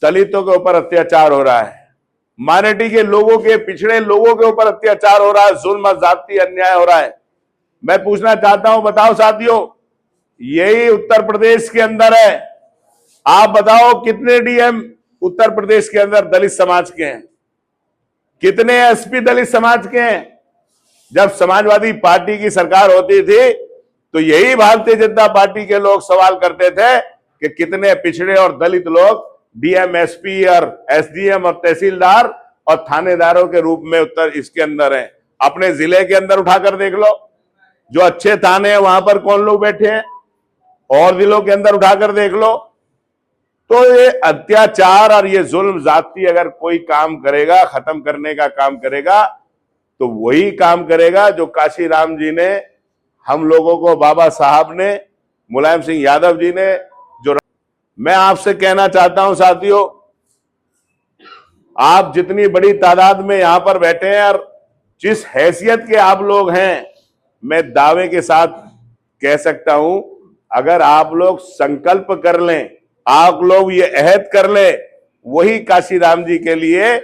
दलितों के ऊपर अत्याचार हो रहा है, माइनॉरिटी के लोगों के, पिछड़े लोगों के ऊपर अत्याचार हो रहा है, जुल्म, जाति, अन्याय हो रहा है। मैं पूछना चाहता हूं, बताओ साथियों, यही उत्तर प्रदेश के अंदर है, आप बताओ कितने डीएम उत्तर प्रदेश के अंदर दलित समाज के हैं, कितने एसपी दलित समाज के हैं। जब समाजवादी पार्टी की सरकार होती थी तो यही भारतीय जनता पार्टी के लोग सवाल करते थे कि कितने पिछड़े और दलित लोग डीएम, एसपी और एसडीएम और तहसीलदार और थानेदारों के रूप में उत्तर इसके अंदर हैं। अपने जिले के अंदर उठाकर देख लो, जो अच्छे थाने हैं वहां पर कौन लोग बैठे हैं, और जिलों के अंदर उठाकर देख लो। तो ये अत्याचार और ये जुल्म जाति अगर कोई काम करेगा, खत्म करने का काम करेगा, तो वही काम करेगा जो काशीराम जी ने, हम लोगों को बाबा साहब ने, मुलायम सिंह यादव जी ने जो। मैं आपसे कहना चाहता हूं साथियों, आप जितनी बड़ी तादाद में यहां पर बैठे हैं और जिस हैसियत के आप लोग हैं, मैं दावे के साथ कह सकता हूं, अगर आप लोग संकल्प कर लें, आप लोग ये अहद कर ले, वही काशीराम जी के लिए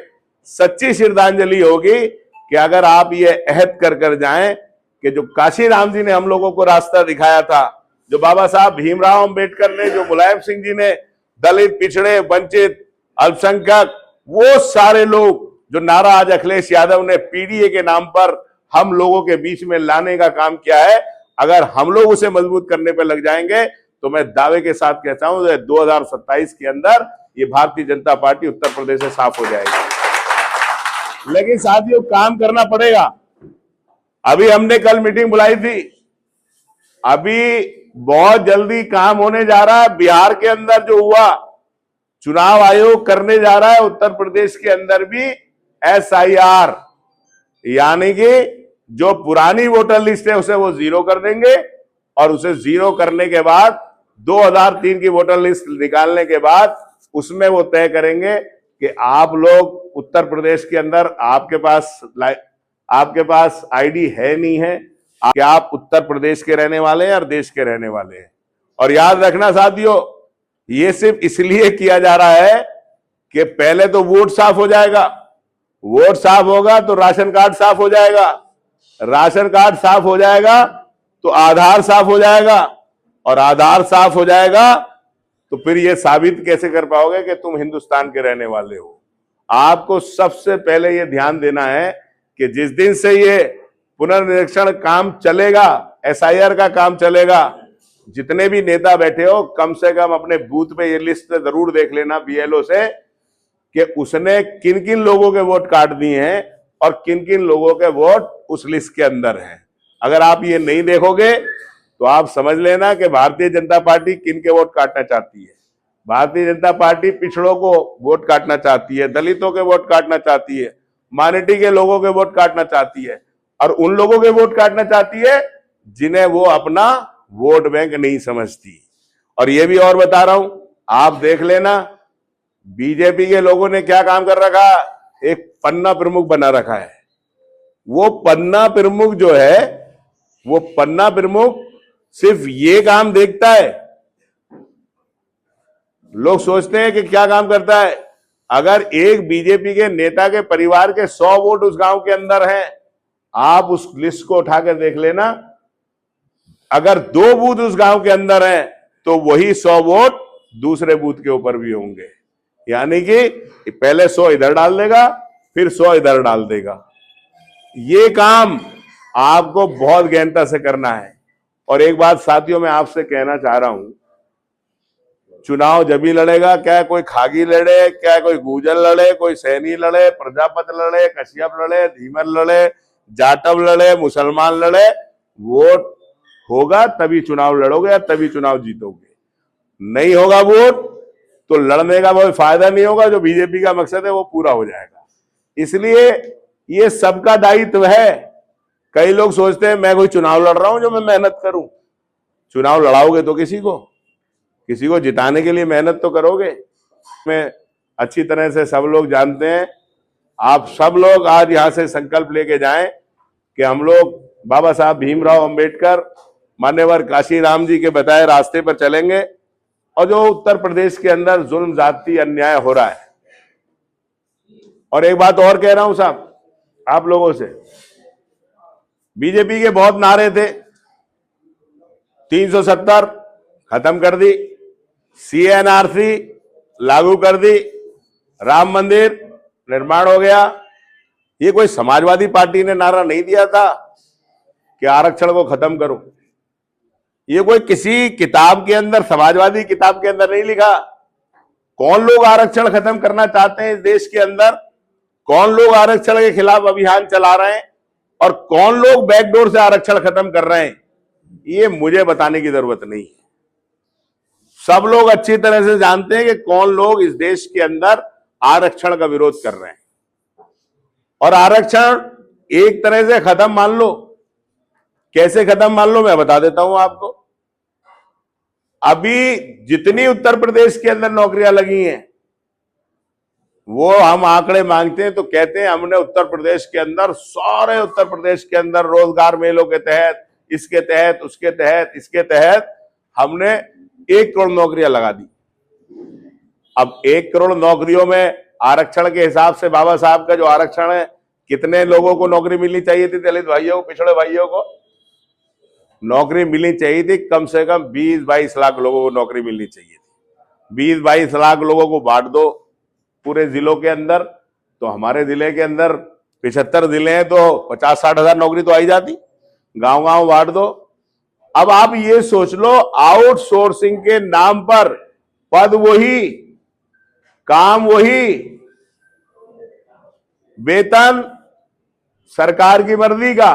सच्ची श्रद्धांजलि होगी कि अगर आप ये अहद कर कर जाएं कि जो काशीराम जी ने हम लोगों को रास्ता दिखाया था, जो बाबा साहब भीमराव अंबेडकर ने, जो मुलायम सिंह जी ने दलित, पिछड़े, वंचित, अल्पसंख्यक, वो सारे लोग जो नारा आज अखिलेश यादव ने पीडीए के नाम पर हम लोगों के बीच में लाने का काम किया है, अगर हम लोग उसे मजबूत करने पर लग जाएंगे तो मैं दावे के साथ कहता हूं 2027 के अंदर ये भारतीय जनता पार्टी उत्तर प्रदेश से साफ हो जाएगी। लेकिन साथियों, काम करना पड़ेगा। अभी हमने कल मीटिंग बुलाई थी, अभी बहुत जल्दी काम होने जा रहा है। बिहार के अंदर जो हुआ, चुनाव आयोग करने जा रहा है उत्तर प्रदेश के अंदर भी SIR, यानी कि जो पुरानी वोटर लिस्ट है उसे वो जीरो कर देंगे, और उसे जीरो करने के बाद 2003 की वोटर लिस्ट निकालने के बाद उसमें वो तय करेंगे कि आप लोग उत्तर प्रदेश के अंदर, आपके पास आईडी है नहीं है, क्या आप उत्तर प्रदेश के रहने वाले हैं और देश के रहने वाले हैं। और याद रखना साथियों, ये सिर्फ इसलिए किया जा रहा है कि पहले तो वोट साफ हो जाएगा, वोट साफ होगा तो राशन कार्ड साफ हो जाएगा, राशन कार्ड साफ हो जाएगा तो आधार साफ हो जाएगा, और आधार साफ हो जाएगा तो फिर ये साबित कैसे कर पाओगे कि तुम हिंदुस्तान के रहने वाले हो। आपको सबसे पहले ये ध्यान देना है कि जिस दिन से ये पुनर्निरीक्षण काम चलेगा, SIR का काम चलेगा, जितने भी नेता बैठे हो कम से कम अपने बूथ पे ये लिस्ट जरूर देख लेना BLO से कि उसने किन किन लोगों के वोट काट दिए हैं और किन किन लोगों के वोट उस लिस्ट के अंदर हैं। अगर आप ये नहीं देखोगे तो आप समझ लेना कि भारतीय जनता पार्टी किन के वोट काटना चाहती है। भारतीय जनता पार्टी पिछड़ों को वोट काटना चाहती है, दलितों के वोट काटना चाहती है, माइनॉरिटी के लोगों के वोट काटना चाहती है, और उन लोगों के वोट काटना चाहती है जिन्हें वो अपना वोट बैंक नहीं समझती। और ये भी और बता रहा हूं, आप देख लेना, बीजेपी के लोगों ने क्या काम कर रखा, एक पन्ना प्रमुख बना रखा है। वो पन्ना प्रमुख जो है, वो पन्ना प्रमुख सिर्फ ये काम देखता है। लोग सोचते हैं कि क्या काम करता है। अगर एक बीजेपी के नेता के परिवार के 100 वोट उस गांव के अंदर हैं, आप उस लिस्ट को उठाकर देख लेना, अगर 2 बूथ उस गांव के अंदर हैं तो वही 100 वोट दूसरे बूथ के ऊपर भी होंगे। यानी कि पहले 100 इधर डाल देगा, फिर 100 इधर डाल देगा। ये काम आपको बहुत गहनता से करना है। और एक बात साथियों मैं आपसे कहना चाह रहा हूं, चुनाव जब भी लड़ेगा, क्या कोई खागी लड़े, क्या कोई गुर्जर लड़े, कोई सैनी लड़े, प्रजापत लड़े, कश्यप लड़े, धीमर लड़े, जाटव लड़े, मुसलमान लड़े, वोट होगा तभी चुनाव लड़ोगे, तभी चुनाव जीतोगे। नहीं होगा वोट तो लड़ने का कोई फायदा नहीं होगा, जो बीजेपी का मकसद है वो पूरा हो जाएगा। इसलिए ये सबका दायित्व है। कई लोग सोचते हैं मैं कोई चुनाव लड़ रहा हूं जो मैं मेहनत करूं। चुनाव लड़ाओगे तो किसी को जिताने के लिए मेहनत तो करोगे। मैं अच्छी तरह से सब लोग जानते हैं। आप सब लोग आज यहां से संकल्प लेके जाएं कि हम लोग बाबा साहब भीमराव अंबेडकर, मान्यवर काशीराम जी के बताए रास्ते पर चलेंगे। और जो उत्तर प्रदेश के अंदर जुल्म जाति अन्याय हो रहा है। और एक बात और कह रहा हूं साहब आप लोगों से, बीजेपी के बहुत नारे थे, 370 खत्म कर दी, CNRC लागू कर दी, राम मंदिर निर्माण हो गया। ये कोई समाजवादी पार्टी ने नारा नहीं दिया था कि आरक्षण को खत्म करो। ये कोई किसी किताब के अंदर, समाजवादी किताब के अंदर नहीं लिखा। कौन लोग आरक्षण खत्म करना चाहते हैं इस देश के अंदर, कौन लोग आरक्षण के खिलाफ अभियान चला रहे हैं और कौन लोग बैकडोर से आरक्षण खत्म कर रहे हैं, ये मुझे बताने की जरूरत नहीं है। सब लोग अच्छी तरह से जानते हैं कि कौन लोग इस देश के अंदर आरक्षण का विरोध कर रहे हैं। और आरक्षण एक तरह से खत्म मान लो, कैसे खत्म मान लो मैं बता देता हूं आपको। अभी जितनी उत्तर प्रदेश के अंदर नौकरियां लगी हैं, वो हम आंकड़े मांगते हैं तो कहते हैं हमने उत्तर प्रदेश के अंदर, सारे उत्तर प्रदेश के अंदर रोजगार मेलों के तहत, इसके तहत, उसके तहत, इसके तहत हमने 1 करोड़ नौकरियां लगा दी। अब 1 करोड़ नौकरियों में आरक्षण के हिसाब से बाबा साहब का जो आरक्षण है, कितने लोगों को नौकरी मिलनी चाहिए थी? दलित भाइयों को, पिछड़े भाइयों को नौकरी मिलनी चाहिए थी, कम से कम 20-22 लाख लोगों को नौकरी मिलनी चाहिए थी। 20-22 लाख लोगों को बांट दो पूरे जिलों के अंदर, तो हमारे जिले के अंदर 75 जिले हैं, तो 50-60 हजार नौकरी तो आई जाती। गांव गांव बांट दो। अब आप ये सोच लो, आउटसोर्सिंग के नाम पर पद वही, काम वही, वेतन सरकार की मर्जी का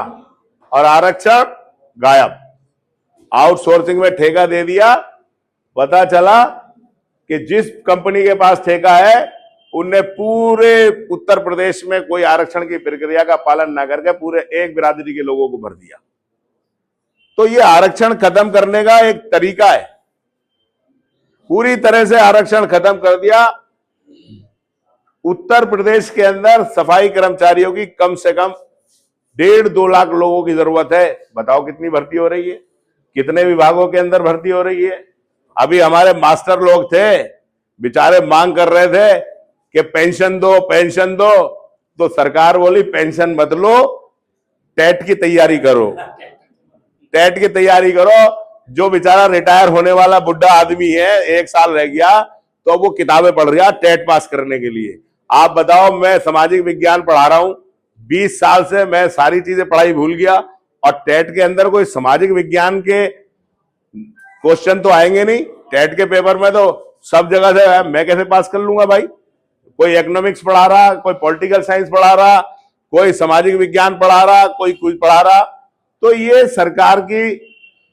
और आरक्षण गायब। आउटसोर्सिंग में ठेका दे दिया, पता चला कि जिस कंपनी के पास ठेका है उनने पूरे उत्तर प्रदेश में कोई आरक्षण की प्रक्रिया का पालन न करके पूरे एक बिरादरी के लोगों को भर दिया। तो ये आरक्षण खत्म करने का एक तरीका है, पूरी तरह से आरक्षण खत्म कर दिया। उत्तर प्रदेश के अंदर सफाई कर्मचारियों की कम से कम 1.5-2 लाख लोगों की जरूरत है। बताओ कितनी भर्ती हो रही है, कितने विभागों के अंदर भर्ती हो रही है। अभी हमारे मास्टर लोग थे, बेचारे मांग कर रहे थे कि पेंशन दो, पेंशन दो, तो सरकार बोली पेंशन मत लो, टेट की तैयारी करो, टेट की तैयारी करो। जो बेचारा रिटायर होने वाला बुढ़ा आदमी है, 1 साल रह गया, तो वो किताबें पढ़ रहा टेट पास करने के लिए। आप बताओ, मैं सामाजिक विज्ञान पढ़ा रहा हूं, 20 साल से मैं सारी चीजें पढ़ाई भूल गया, और टेट के अंदर कोई सामाजिक विज्ञान के क्वेश्चन तो आएंगे नहीं। टेट के पेपर में तो सब जगह से मैं कैसे पास कर लूंगा भाई? कोई इकोनॉमिक्स पढ़ा रहा, कोई पॉलिटिकल साइंस पढ़ा रहा, कोई सामाजिक विज्ञान पढ़ा रहा, कोई कुछ पढ़ा रहा। तो ये सरकार की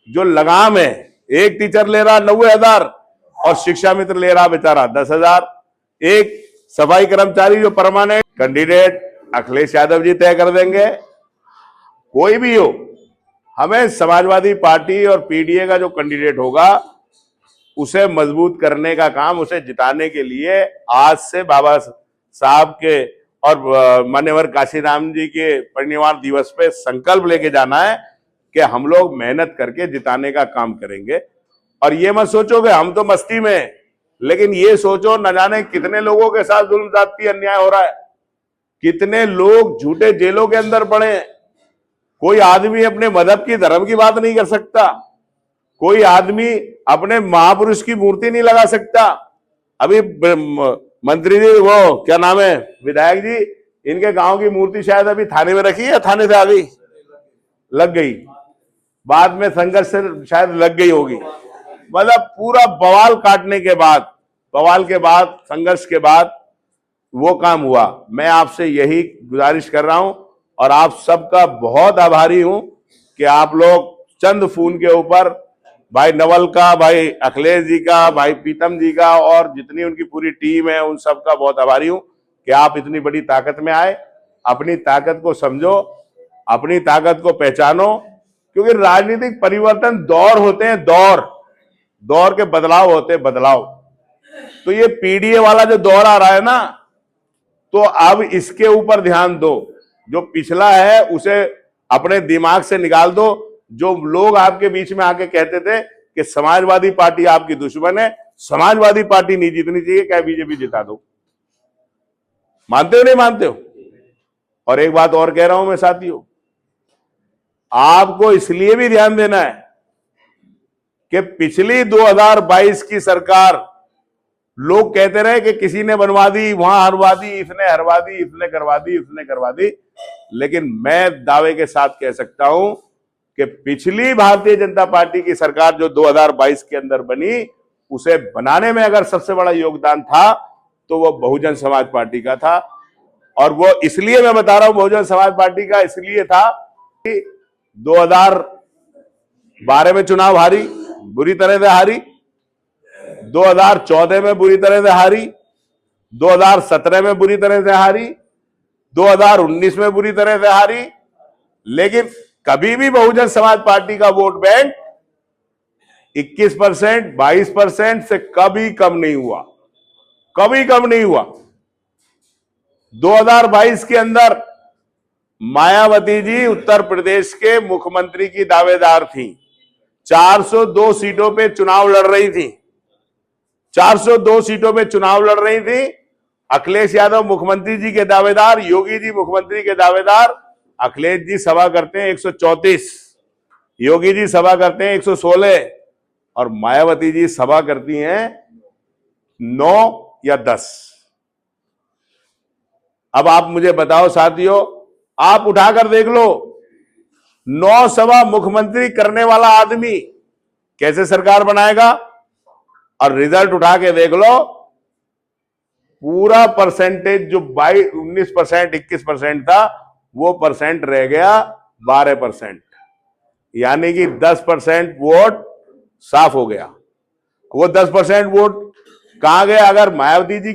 जो लगाम है, एक टीचर ले रहा 90,000 और शिक्षा मित्र ले रहा बेचारा 10,000। एक सफाई कर्मचारी जो परमानेंट कैंडिडेट अखिलेश यादव जी तय कर देंगे, कोई भी हो। हमें समाजवादी पार्टी और पीडीए का जो कैंडिडेट होगा उसे मजबूत करने का काम, उसे जिताने के लिए आज से बाबा साहब के और मान्यवर काशीराम जी के परिनिर्वाण दिवस पे संकल्प लेके जाना है कि हम लोग मेहनत करके जिताने का काम करेंगे। और ये मत सोचो कि हम तो मस्ती में, लेकिन ये सोचो न जाने कितने लोगों के साथ जुल्म जाती अन्याय हो रहा है, कितने लोग झूठे जेलों के अंदर पड़े हैं। कोई आदमी अपने मजहब की, धर्म की बात नहीं कर सकता, कोई आदमी अपने महापुरुष की मूर्ति नहीं लगा सकता। अभी मंत्री जी, वो क्या नाम है, विधायक जी, इनके गांव की मूर्ति शायद अभी थाने में रखी है, थाने से आ गई, लग गई, बाद में संघर्ष से शायद लग गई होगी। मतलब पूरा बवाल काटने के बाद, बवाल के बाद, संघर्ष के बाद वो काम हुआ। मैं आपसे यही गुजारिश कर रहा हूं और आप सबका बहुत आभारी हूं कि आप लोग चंद फोन के ऊपर भाई नवल का, भाई अखिलेश जी का, भाई प्रीतम जी का और जितनी उनकी पूरी टीम है, उन सबका बहुत आभारी हूं कि आप इतनी बड़ी ताकत में आए। अपनी ताकत को समझो, अपनी ताकत को पहचानो, क्योंकि राजनीतिक परिवर्तन दौर होते हैं, दौर के बदलाव होते हैं, बदलाव। तो ये पीडीए वाला जो दौर आ रहा है ना, तो अब इसके ऊपर ध्यान दो। जो पिछला है उसे अपने दिमाग से निकाल दो। जो लोग आपके बीच में आके कहते थे कि समाजवादी पार्टी आपकी दुश्मन है, समाजवादी पार्टी नहीं जीतनी चाहिए, क्या बीजेपी जिता दो। मानते हो नहीं मानते हो? और एक बात और कह रहा हूं मैं साथियों, आपको इसलिए भी ध्यान देना है कि पिछली 2022 की सरकार, लोग कहते रहे कि किसी ने बनवा दी, वहां हरवा दी, इसने हरवा दी, इसने करवा दी, इसने करवा दी, लेकिन मैं दावे के साथ कह सकता हूं कि पिछली भारतीय जनता पार्टी की सरकार जो 2022 के अंदर बनी, उसे बनाने में अगर सबसे बड़ा योगदान था तो वो बहुजन समाज पार्टी का था। और वो इसलिए मैं बता रहा हूं बहुजन समाज पार्टी का इसलिए था कि 2012 में चुनाव हारी, बुरी तरह से हारी, 2014 में बुरी तरह से हारी, 2017 में बुरी तरह से हारी, 2019 में बुरी तरह से हारी, लेकिन कभी भी बहुजन समाज पार्टी का वोट बैंक 21%, 22% से कभी कम नहीं हुआ, कभी कम नहीं हुआ। 2022 के अंदर मायावती जी उत्तर प्रदेश के मुख्यमंत्री की दावेदार थी, 402 सीटों पे चुनाव लड़ रही थी, 402 सीटों पे चुनाव लड़ रही थी। अखिलेश यादव मुख्यमंत्री जी के दावेदार, योगी जी मुख्यमंत्री के दावेदार। अखिलेश जी सभा करते हैं 134, योगी जी सभा करते हैं 116 और मायावती जी सभा करती हैं 9 या 10। अब आप मुझे बताओ साथियों, आप उठाकर देख लो, 9 सभा मुख्यमंत्री करने वाला आदमी कैसे सरकार बनाएगा? और रिजल्ट उठा के देख लो, पूरा परसेंटेज जो 19%, 21% था, वो परसेंट रह गया 12%, यानी कि 10% वोट साफ हो गया। वो 10% वोट कहां गया? अगर मायावती जी